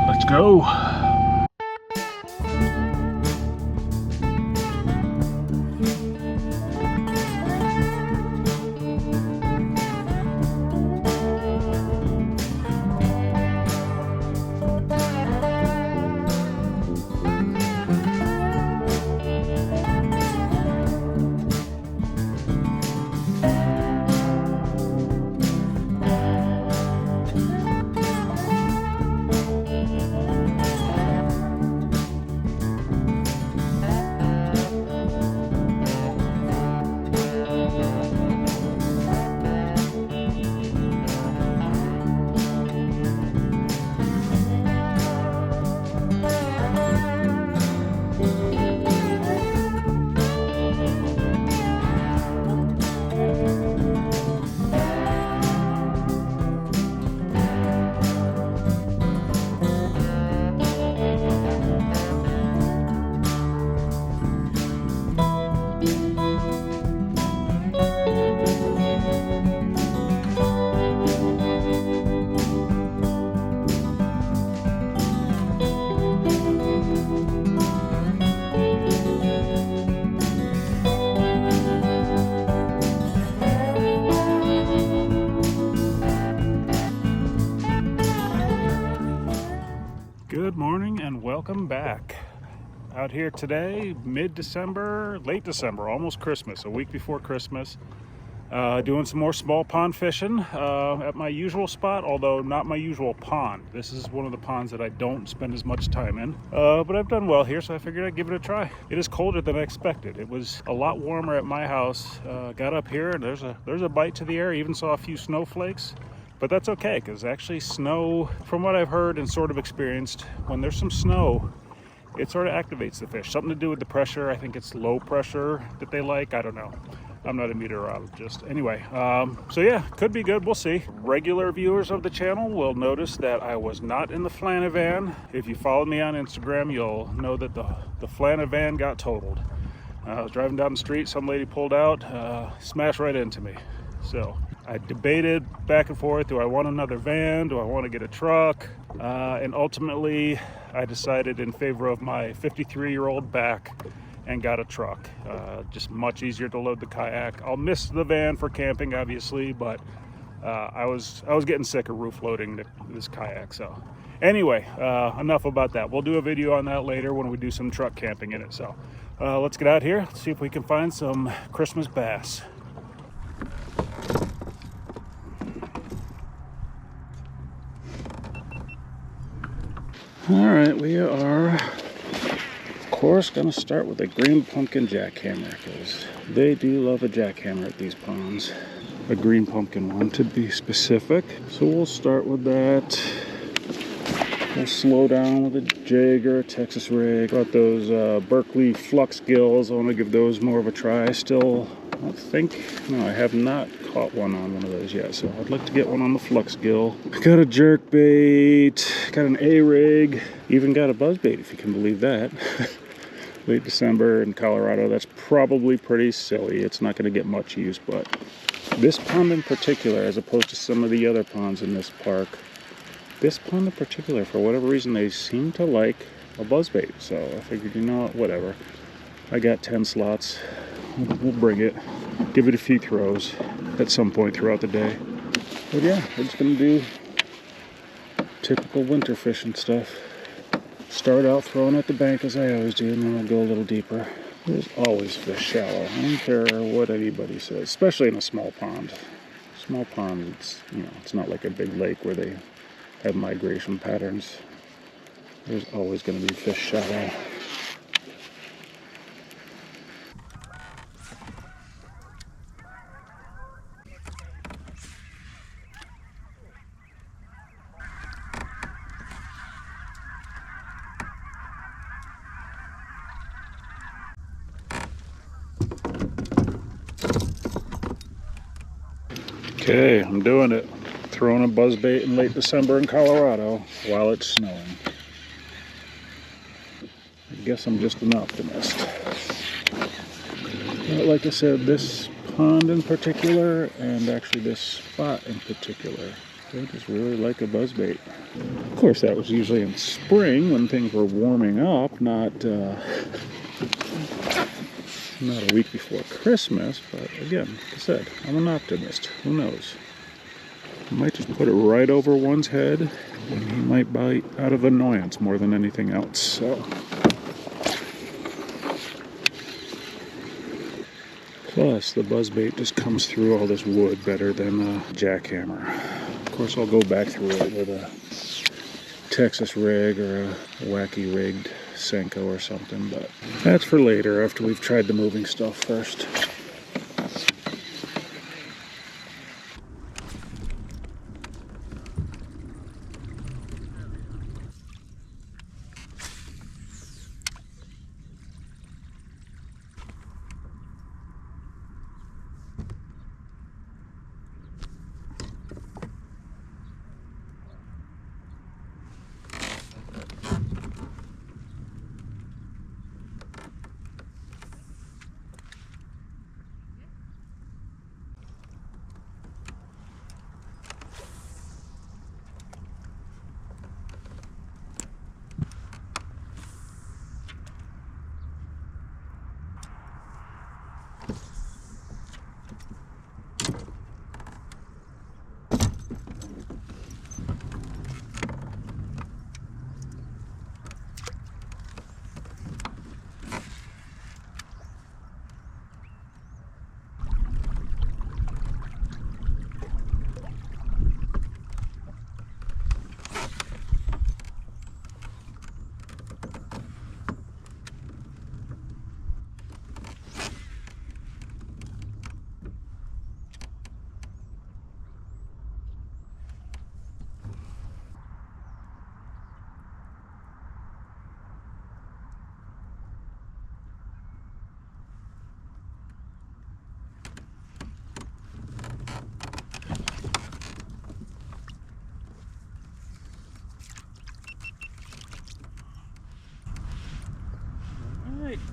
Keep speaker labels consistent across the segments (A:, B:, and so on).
A: Let's go. Good morning and welcome back. Out here today, mid-December, late December, almost Christmas, a week before Christmas. Doing some more small pond fishing at my usual spot, although not my usual pond. This is one of the ponds that I don't spend as much time in, but I've done well here, so I figured I'd give it a try. It is colder than I expected. It was a lot warmer at my house. Got up here and there's a bite to the air. Even saw a few snowflakes. But that's okay, because actually snow, from what I've heard and sort of experienced, when there's some snow, it sort of activates the fish. Something to do with the pressure. I think it's low pressure that they like. I don't know. I'm not a meteorologist. Anyway, so yeah, could be good. We'll see. Regular viewers of the channel will notice that I was not in the Flanavan. If you follow me on Instagram, you'll know that the Flanavan got totaled. I was driving down the street, some lady pulled out, smashed right into me. So I debated back and forth, do I want another van? Do I want to get a truck? And ultimately, I decided in favor of my 53-year-old back and got a truck. Just much easier to load the kayak. I'll miss the van for camping, obviously, but I was getting sick of roof loading this kayak. So anyway, enough about that. We'll do a video on that later when we do some truck camping in it. So let's get out here, let's see if we can find some Christmas bass. All right, we are, of course, going to start with a green pumpkin jackhammer, because they do love a jackhammer at these ponds. A green pumpkin one, to be specific. So we'll start with that. We'll slow down with a jig or a Texas rig. Got those Berkeley flux gills. I want to give those more of a try. Still, I have not caught one on one of those yet, so I'd like to get one on the flux gill. Got a jerk bait, got an A-rig, even got a buzz bait, if you can believe that. Late December in Colorado, that's probably pretty silly. It's not going to get much use, but this pond in particular, as opposed to some of the other ponds in this park, this pond in particular, for whatever reason, they seem to like a buzz bait. So I figured, you know what, whatever. I got 10 slots. We'll bring it, give it a few throws at some point throughout the day. But yeah, we're just gonna do typical winter fishing stuff. Start out throwing at the bank as I always do, and then I'll go a little deeper. There's always fish shallow. I don't care what anybody says, especially in a small pond. Small pond, it's not like a big lake where they have migration patterns. There's always gonna be fish shallow. Okay, I'm doing it. Throwing a buzzbait in late December in Colorado while it's snowing. I guess I'm just an optimist. But like I said, this pond in particular, and actually this spot in particular, they just really like a buzzbait. Of course, that was usually in spring when things were warming up, not a week before Christmas. But again, like I said, I'm an optimist. Who knows? I might just put it right over one's head, and he might bite out of annoyance more than anything else. So. Plus, the buzzbait just comes through all this wood better than a jackhammer. Of course, I'll go back through it with a Texas rig or a wacky rigged Senko or something, but that's for later after we've tried the moving stuff first.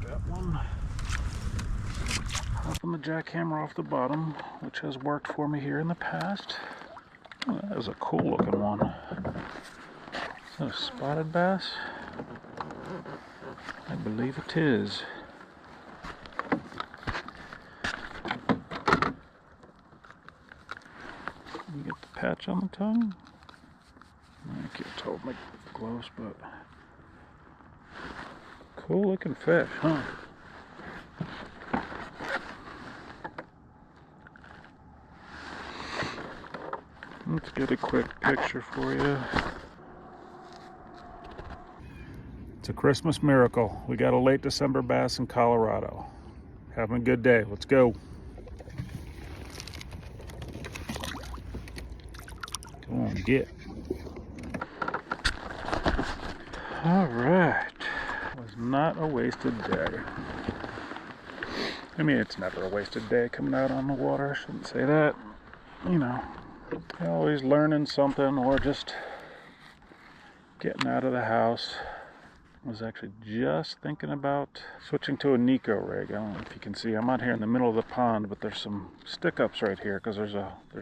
A: Got one popping the jackhammer off the bottom, which has worked for me here in the past. Oh, that is a cool looking one. Is that a spotted bass? I believe it is. You get the patch on the tongue? I can't tell with my gloves, but cool looking fish, huh? Let's get a quick picture for you. It's a Christmas miracle. We got a late December bass in Colorado. Having a good day. Let's go. Come on, get. All right. Was not a wasted day. I mean, it's never a wasted day coming out on the water. I shouldn't say that. You know, always learning something or just getting out of the house. I was actually just thinking about switching to a Nico rig. I don't know if you can see. I'm out here in the middle of the pond, but there's some stick-ups right here because there's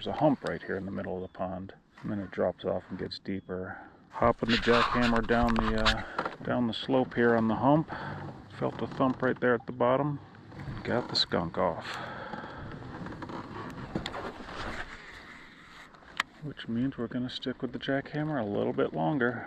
A: a hump right here in the middle of the pond. And then it drops off and gets deeper. Hopping the jackhammer down the slope here on the hump. Felt a thump right there at the bottom. Got the skunk off. Which means we're going to stick with the jackhammer a little bit longer.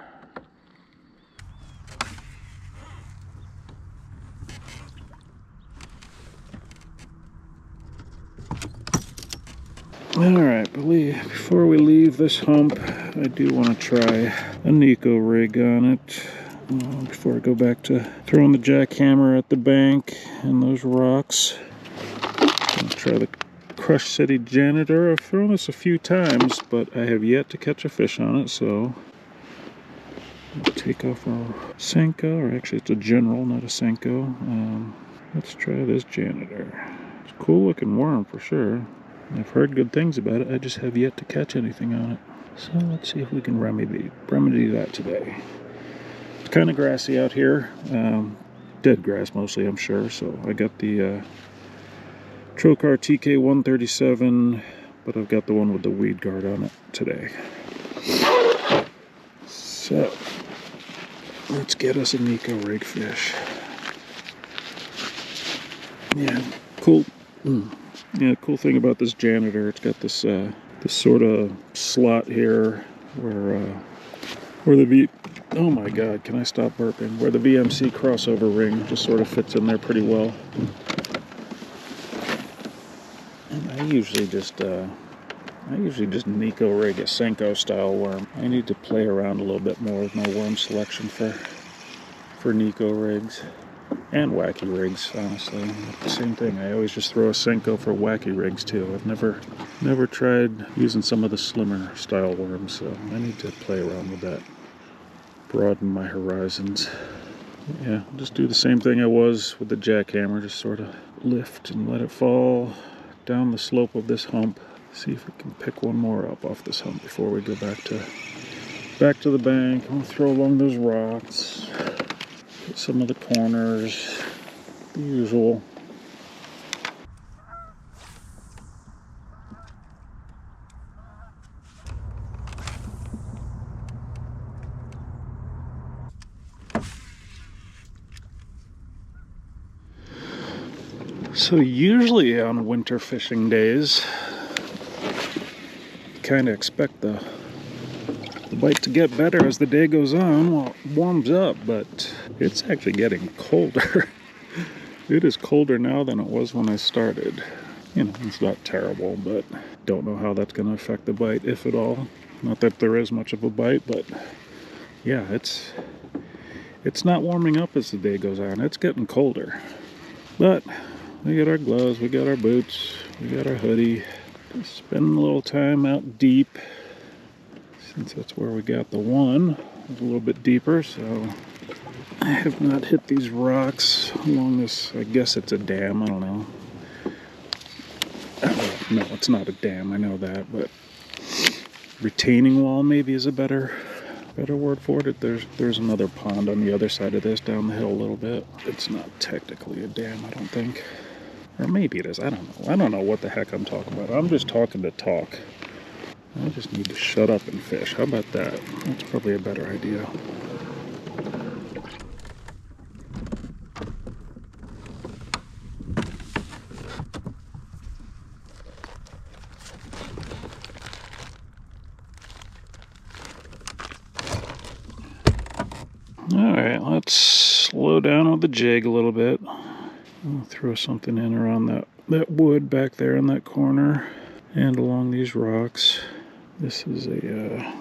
A: Alright, before we leave this hump, I do want to try a Nico rig on it. Before I go back to throwing the jackhammer at the bank and those rocks. I'll try the Crush City Janitor. I've thrown this a few times, but I have yet to catch a fish on it, so I'll take off our Senko, or actually it's a General, not a Senko. Let's try this Janitor. It's a cool looking worm for sure. I've heard good things about it, I just have yet to catch anything on it. So let's see if we can remedy that today. kind of grassy out here. Dead grass mostly, I'm sure. So I got the Trocar TK137, but I've got the one with the weed guard on it today. So let's get us a Nico rig fish. Yeah, cool. Yeah, cool thing about this janitor, it's got this this sort of slot here where the oh my god, can I stop burping? Where the VMC crossover ring just sort of fits in there pretty well. And I usually just Nico rig a Senko style worm. I need to play around a little bit more with my worm selection for Nico rigs. And wacky rigs, honestly. Same thing. I always just throw a Senko for wacky rigs too. I've never tried using some of the slimmer style worms, so I need to play around with that. Broaden my horizons. Yeah, just do the same thing I was with the jackhammer. Just sort of lift and let it fall down the slope of this hump. See if we can pick one more up off this hump before we go back to the bank. I'm gonna throw along those rocks. Hit some of the corners, the usual. So usually on winter fishing days, you kind of expect the bite to get better as the day goes on while it warms up, but it's actually getting colder. It is colder now than it was when I started. You know, it's not terrible, but don't know how that's going to affect the bite, if at all. Not that there is much of a bite, but yeah, it's not warming up as the day goes on. It's getting colder. But we got our gloves, we got our boots, we got our hoodie. Just spending a little time out deep, since that's where we got the one. It's a little bit deeper, so I have not hit these rocks along this, I guess it's a dam, I don't know. No, it's not a dam, I know that, but retaining wall maybe is a better word for it. There's another pond on the other side of this, down the hill a little bit. It's not technically a dam, I don't think. Or maybe it is, I don't know. I don't know what the heck I'm talking about. I'm just talking to talk. I just need to shut up and fish. How about that? That's probably a better idea. Alright, let's slow down with the jig a little bit. I'll throw something in around that wood back there in that corner and along these rocks. This is a,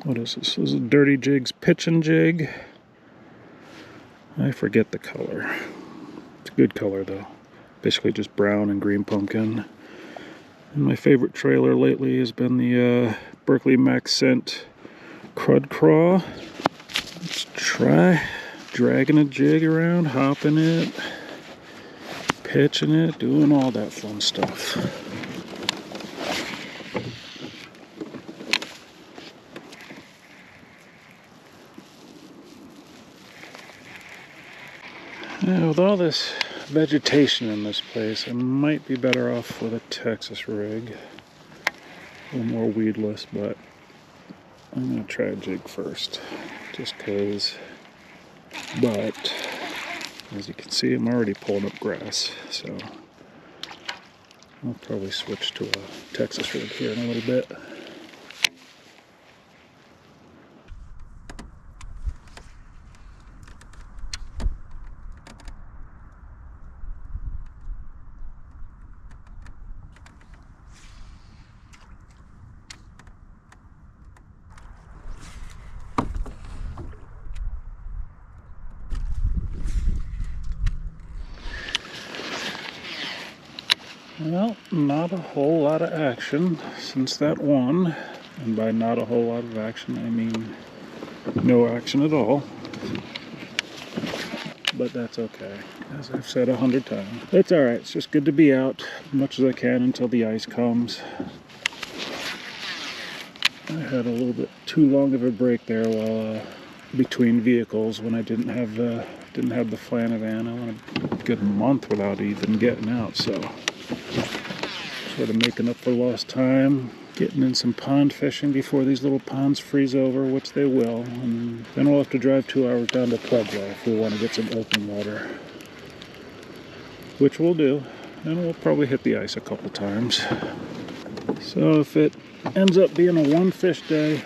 A: what is this? This is a Dirty Jigs pitching jig. I forget the color. It's a good color though. Basically just brown and green pumpkin. And my favorite trailer lately has been the Berkley Max Scent Crud Craw. Let's try dragging a jig around, hopping it, pitching it, doing all that fun stuff. Yeah, with all this vegetation in this place, I might be better off with a Texas rig. A little more weedless, but I'm going to try a jig first, just because. But, as you can see, I'm already pulling up grass, so I'll probably switch to a Texas rig here in a little bit. Well, not a whole lot of action since that one. And by not a whole lot of action, I mean no action at all. But that's okay, as I've said 100 times. It's alright, it's just good to be out as much as I can until the ice comes. I had a little bit too long of a break there while between vehicles when I didn't have the Flanavan. I went a good month without even getting out, so sort of making up for lost time, getting in some pond fishing before these little ponds freeze over, which they will, and then we'll have to drive 2 hours down to Pueblo if we want to get some open water, which we'll do, and we'll probably hit the ice a couple times. So if it ends up being a one fish day,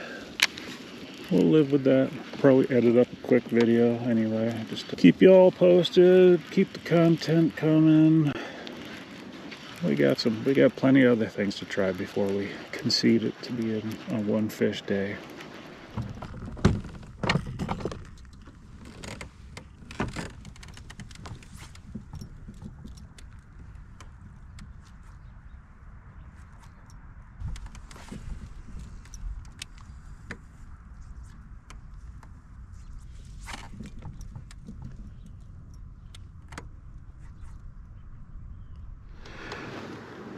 A: we'll live with that. Probably edit up a quick video anyway, just to keep you all posted, keep the content coming. We got plenty of other things to try before we concede it to be a one fish day.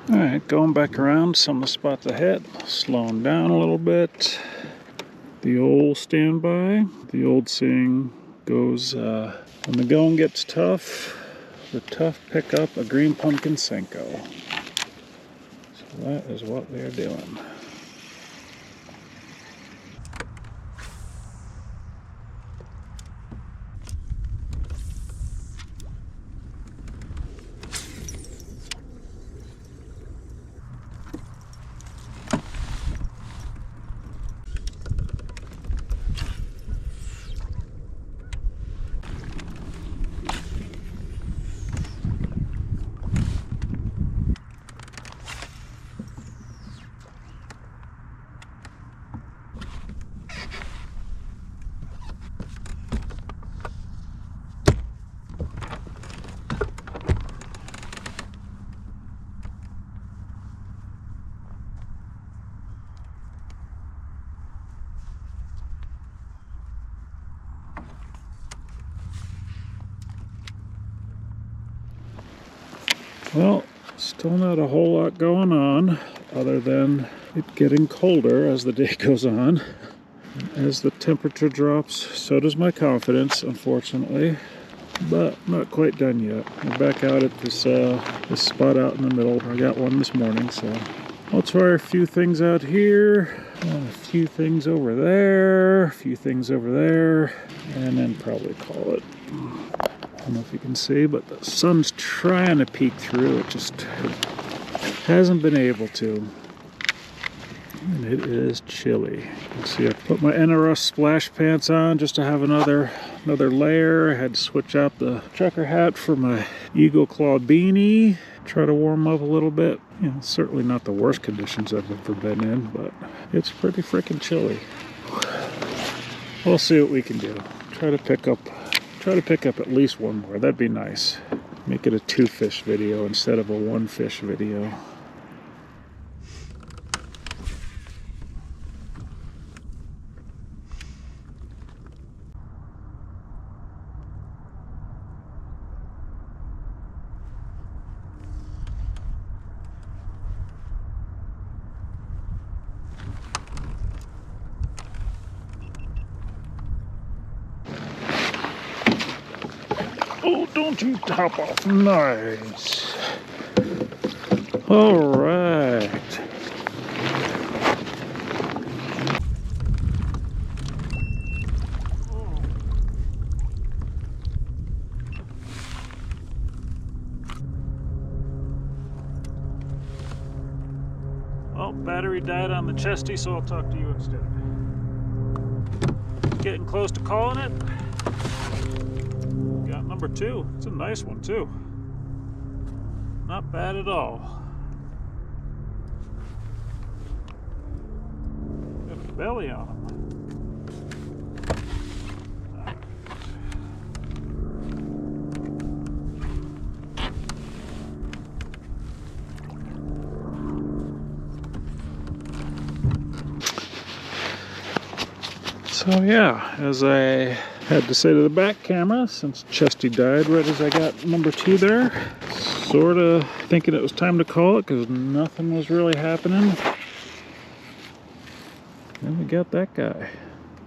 A: Alright, going back around some of the spots ahead, slowing down a little bit. The old standby, the old saying goes, when the going gets tough, the tough pick up a green pumpkin Senko. So that is what they're doing. Well, still not a whole lot going on other than it getting colder as the day goes on. As the temperature drops, so does my confidence, unfortunately. But not quite done yet. We're back out at this spot out in the middle. I got one this morning, so I'll try a few things out here, a few things over there, a few things over there, and then probably call it. I don't know if you can see, but the sun's trying to peek through. It just hasn't been able to. And it is chilly. You can see I put my NRS splash pants on just to have another layer. I had to switch out the trucker hat for my Eagle Claw beanie. Try to warm up a little bit. You know, certainly not the worst conditions I've ever been in, but it's pretty freaking chilly. We'll see what we can do. Try to pick up at least one more. That'd be nice. Make it a 2-fish video instead of a 1-fish video. Oh, don't you top off. Nice. All right. Well, battery died on the chesty, so I'll talk to you instead. Getting close to calling it. Got number 2. It's a nice one too. Not bad at all. Got a belly on him. So yeah, as I had to say to the back camera, since Chesty died right as I got number 2 there, sort of thinking it was time to call it because nothing was really happening. Then we got that guy.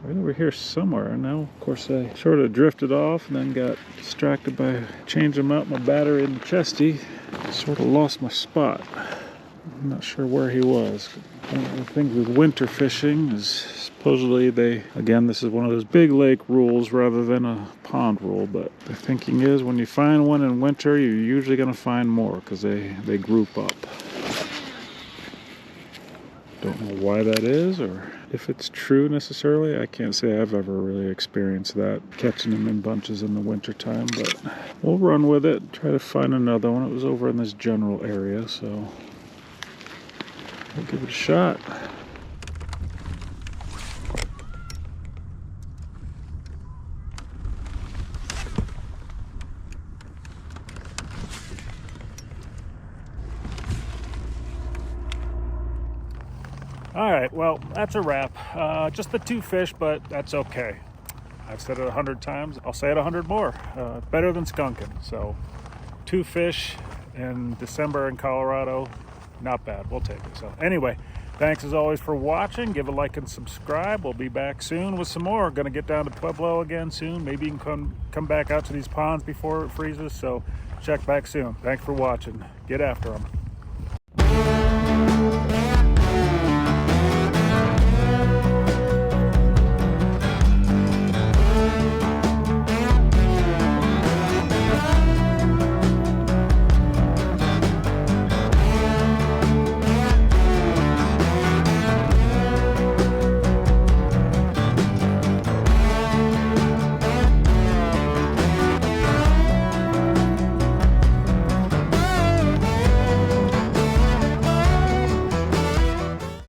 A: right over here somewhere. And now, of course, I sort of drifted off and then got distracted by changing out my battery in the chesty. Sort of lost my spot. I'm not sure where he was. One of the things with winter fishing is supposedly again, this is one of those big lake rules rather than a pond rule, but the thinking is when you find one in winter, you're usually going to find more because they group up. Don't know why that is or if it's true necessarily. I can't say I've ever really experienced that, catching them in bunches in the winter time, but we'll run with it, try to find another one. It was over in this general area, so we'll give it a shot. All right, well, that's a wrap. Just the 2 fish, but that's okay. I've said it 100 times. I'll say it 100 more. Better than skunking. So 2 fish in December in Colorado, not bad. We'll take it. So anyway, thanks as always for watching. Give a like and subscribe. We'll be back soon with some more. Going to get down to Pueblo again soon. Maybe you can come back out to these ponds before it freezes. So check back soon. Thanks for watching. Get after them.